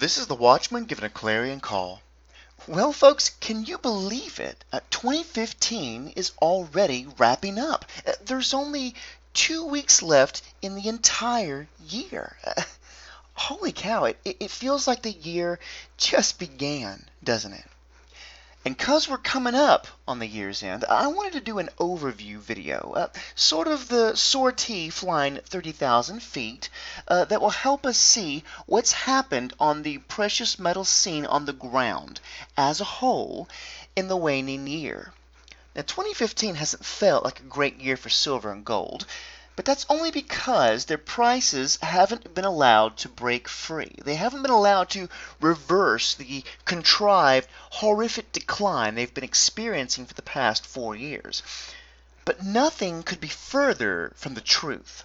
This is the Watchman giving a clarion call. Well, folks, can you believe it? 2015 is already wrapping up. There's only 2 weeks left in the entire year. Holy cow, it feels like the year just began, doesn't it? And 'cause we're coming up on the year's end, I wanted to do an overview video, sort of the sortie flying 30,000 feet, that will help us see what's happened on the precious metal scene on the ground as a whole in the waning year. Now, 2015 hasn't felt like a great year for silver and gold, but that's only because their prices haven't been allowed to break free. They haven't been allowed to reverse the contrived, horrific decline they've been experiencing for the past 4 years. But nothing could be further from the truth.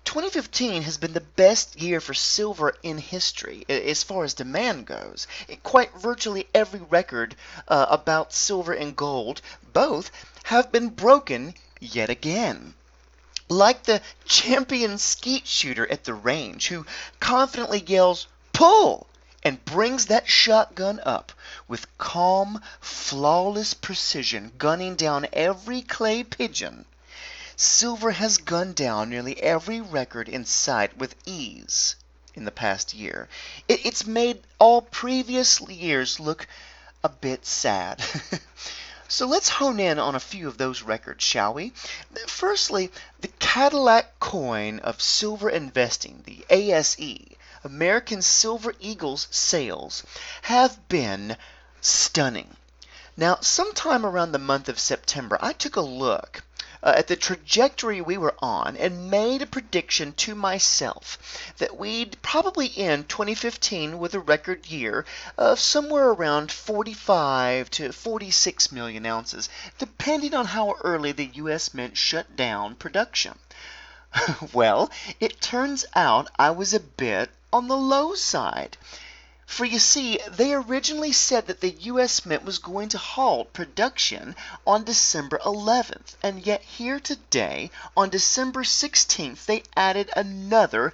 2015 has been the best year for silver in history as far as demand goes. Quite virtually every record about silver and gold, both, have been broken yet again. Like the champion skeet shooter at the range who confidently yells, "Pull!" and brings that shotgun up with calm, flawless precision, gunning down every clay pigeon, silver has gunned down nearly every record in sight with ease in the past year. It's made all previous years look a bit sad. So let's hone in on a few of those records, shall we? Firstly, the Cadillac coin of silver investing, the ASE, American Silver Eagles sales, have been stunning. Now, sometime around the month of September, I took a look at the trajectory we were on and made a prediction to myself that we'd probably end 2015 with a record year of somewhere around 45 to 46 million ounces, depending on how early the U.S. Mint shut down production. Well, it turns out I was a bit on the low side. For you see, they originally said that the U.S. Mint was going to halt production on December 11th, and yet here today, on December 16th, they added another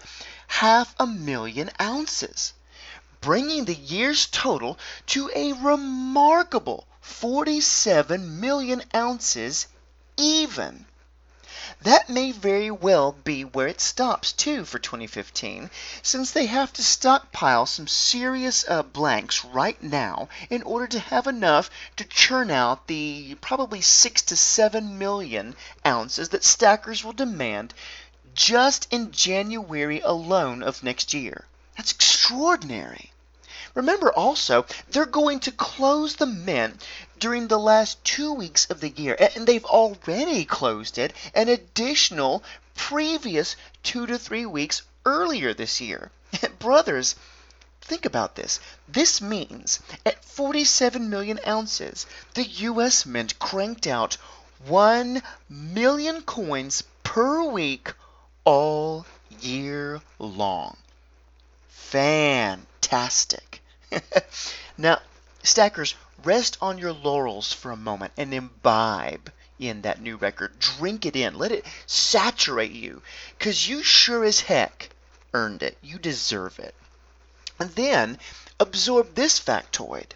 500,000 ounces, bringing the year's total to a remarkable 47 million ounces even. That may very well be where it stops, too, for 2015, since they have to stockpile some serious blanks right now in order to have enough to churn out the probably 6 to 7 million ounces that stackers will demand just in January alone of next year. That's extraordinary. Remember also, they're going to close the mint during the last 2 weeks of the year, and they've already closed it an additional previous 2 to 3 weeks earlier this year. Brothers, think about this. This means at 47 million ounces, the U.S. Mint cranked out 1 million coins per week all year long. Fantastic. Now, stackers, rest on your laurels for a moment and imbibe in that new record. Drink it in. Let it saturate you, because you sure as heck earned it. You deserve it. And then absorb this factoid.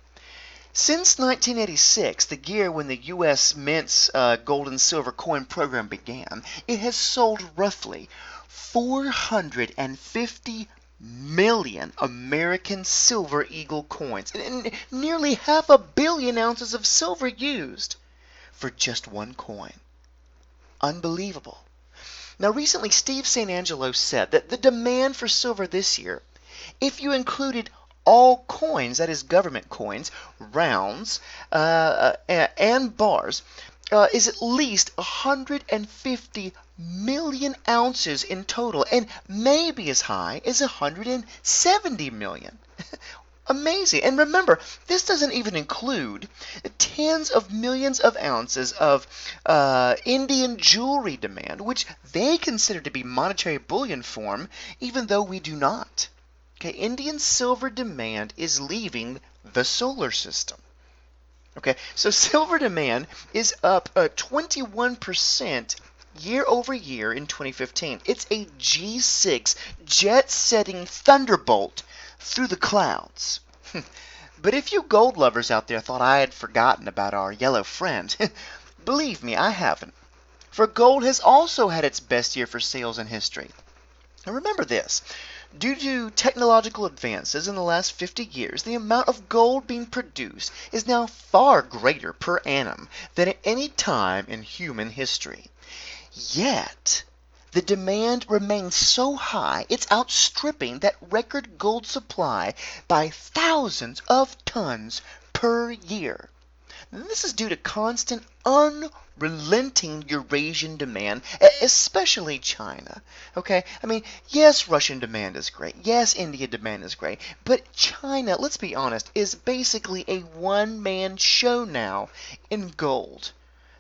Since 1986, the year when the U.S. Mint's gold and silver coin program began, it has sold roughly 450 million American Silver Eagle coins and nearly 500 million ounces of silver used for just one coin. Unbelievable. Now, recently, Steve St. Angelo said that the demand for silver this year, if you included all coins, that is government coins, rounds, and bars, is at least 150 million ounces in total, and maybe as high as 170 million. Amazing. And remember, this doesn't even include tens of millions of ounces of Indian jewelry demand, which they consider to be monetary bullion form, even though we do not. Okay, Indian silver demand is leaving the solar system. Okay, so silver demand is up 21% year over year in 2015. It's a G6 jet-setting thunderbolt through the clouds. But if you gold lovers out there thought I had forgotten about our yellow friend, believe me, I haven't. For gold has also had its best year for sales in history. And remember this, due to technological advances in the last 50 years, the amount of gold being produced is now far greater per annum than at any time in human history. Yet, the demand remains so high, it's outstripping that record gold supply by thousands of tons per year. This is due to constant, unrelenting Eurasian demand, especially China. Okay? I mean, yes, Russian demand is great. Yes, India demand is great. But China, let's be honest, is basically a one-man show now in gold.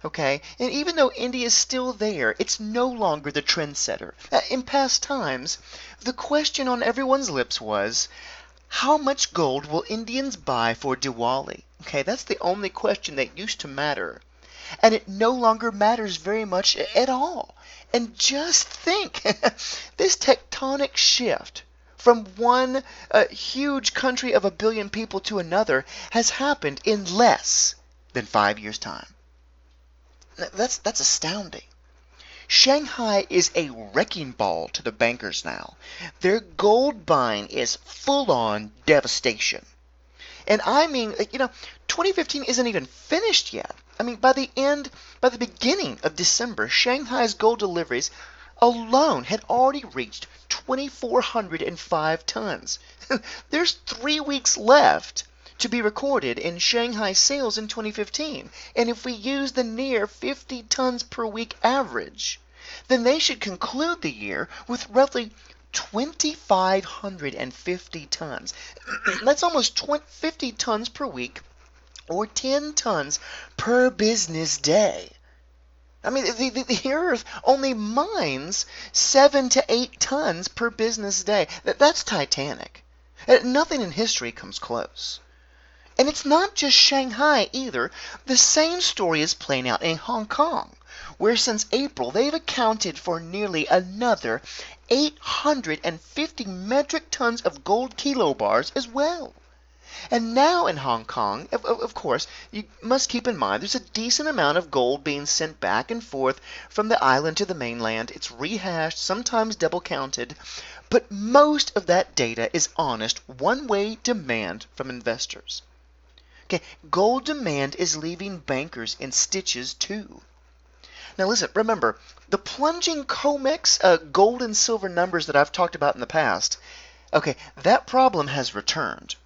Okay? And even though India is still there, it's no longer the trendsetter. In past times, the question on everyone's lips was, how much gold will Indians buy for Diwali? Okay, that's the only question that used to matter. And it no longer matters very much at all. And just think, this tectonic shift from one huge country of 1 billion people to another has happened in less than 5 years' time. That's astounding. Shanghai is a wrecking ball to the bankers now. Their gold buying is full-on devastation. And I mean, 2015 isn't even finished yet. I mean, by the beginning of December, Shanghai's gold deliveries alone had already reached 2,405 tons. There's 3 weeks left to be recorded in Shanghai sales in 2015. And if we use the near 50 tons per week average, then they should conclude the year with roughly 2,550 tons. That's almost 50 tons per week, or 10 tons per business day. I mean, the Earth only mines 7 to 8 tons per business day. That's Titanic. Nothing in history comes close. And it's not just Shanghai either. The same story is playing out in Hong Kong, where since April they've accounted for nearly another 850 metric tons of gold kilobars as well. And now in Hong Kong, of course, you must keep in mind there's a decent amount of gold being sent back and forth from the island to the mainland. It's rehashed, sometimes double counted, but most of that data is honest, one-way demand from investors. Okay, gold demand is leaving bankers in stitches too. Now listen, remember, the plunging COMEX gold and silver numbers that I've talked about in the past, okay, that problem has returned.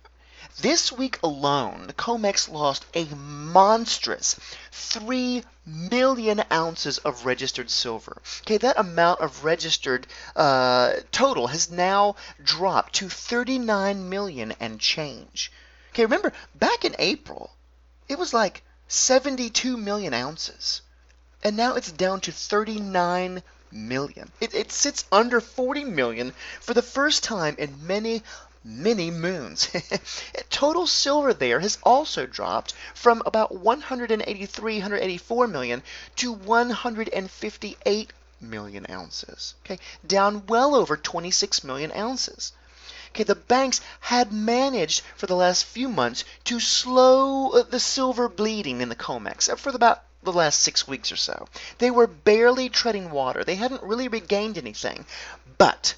This week alone, the COMEX lost a monstrous 3 million ounces of registered silver. Okay, that amount of registered total has now dropped to 39 million and change. Okay, remember, back in April, it was like 72 million ounces. And now it's down to 39 million. It sits under 40 million for the first time in many moons. Total silver there has also dropped from about 183, 184 million to 158 million ounces. Okay, down well over 26 million ounces. Okay, the banks had managed for the last few months to slow the silver bleeding in the COMEX for about the last 6 weeks or so. They were barely treading water. They hadn't really regained anything. But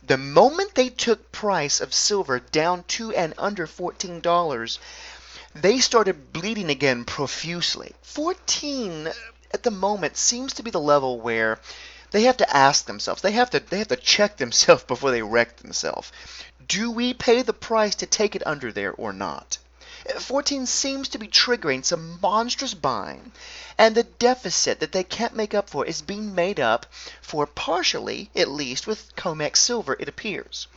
the moment they took price of silver down to and under $14, they started bleeding again profusely. 14 at the moment seems to be the level where they have to ask themselves, they have to check themselves before they wreck themselves. Do we pay the price to take it under there or not? 14 seems to be triggering some monstrous buying, and the deficit that they can't make up for is being made up for partially, at least, with COMEX silver, it appears.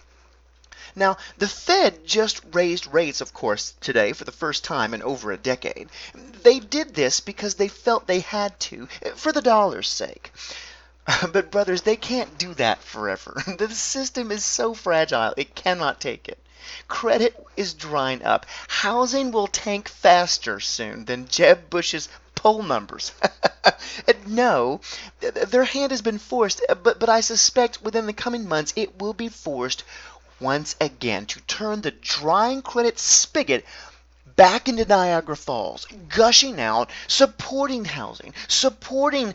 Now, the Fed just raised rates, of course, today for the first time in over a decade. They did this because they felt they had to, for the dollar's sake. But brothers, they can't do that forever. The system is so fragile, it cannot take it. Credit is drying up. Housing will tank faster soon than Jeb Bush's poll numbers. No, their hand has been forced, but I suspect within the coming months it will be forced once again to turn the drying credit spigot back into Niagara Falls, gushing out, supporting housing, supporting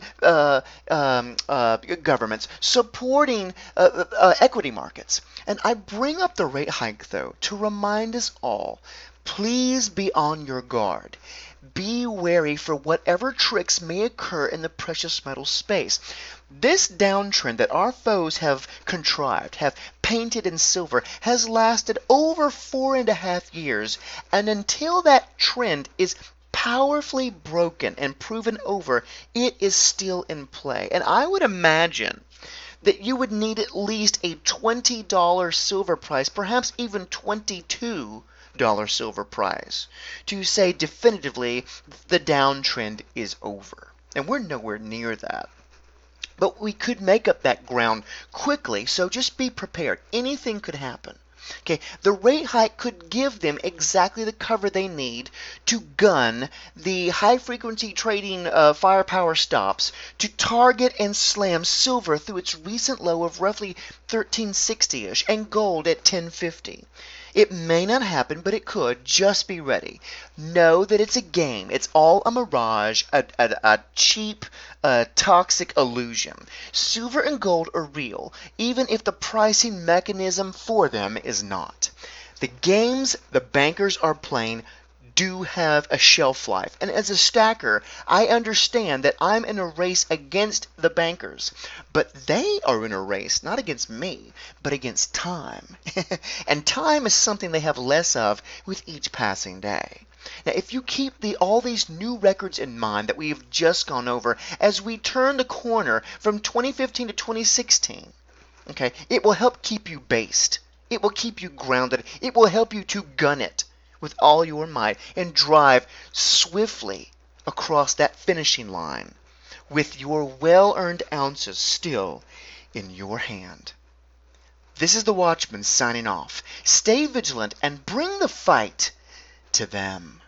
governments, supporting equity markets. And I bring up the rate hike, though, to remind us all, please be on your guard. Be wary for whatever tricks may occur in the precious metal space. This downtrend that our foes have contrived, have painted in silver, has lasted over 4.5 years, and until that trend is powerfully broken and proven over, it is still in play. And I would imagine that you would need at least a $20 silver price, perhaps even $22 silver price, to say definitively the downtrend is over. And we're nowhere near that. But we could make up that ground quickly, so just be prepared. Anything could happen. Okay, the rate hike could give them exactly the cover they need to gun the high-frequency trading firepower stops to target and slam silver through its recent low of roughly 1360-ish and gold at 1050. It may not happen, but it could. Just be ready. Know that it's a game. It's all a mirage, a cheap, toxic illusion. Silver and gold are real, even if the pricing mechanism for them is not. The games the bankers are playing do have a shelf life. And as a stacker, I understand that I'm in a race against the bankers. But they are in a race, not against me, but against time. And time is something they have less of with each passing day. Now, if you keep all these new records in mind that we've just gone over as we turn the corner from 2015 to 2016, okay, it will help keep you based. It will keep you grounded. It will help you to gun it with all your might and drive swiftly across that finishing line with your well-earned ounces still in your hand. This is the Watchman signing off. Stay vigilant and bring the fight to them.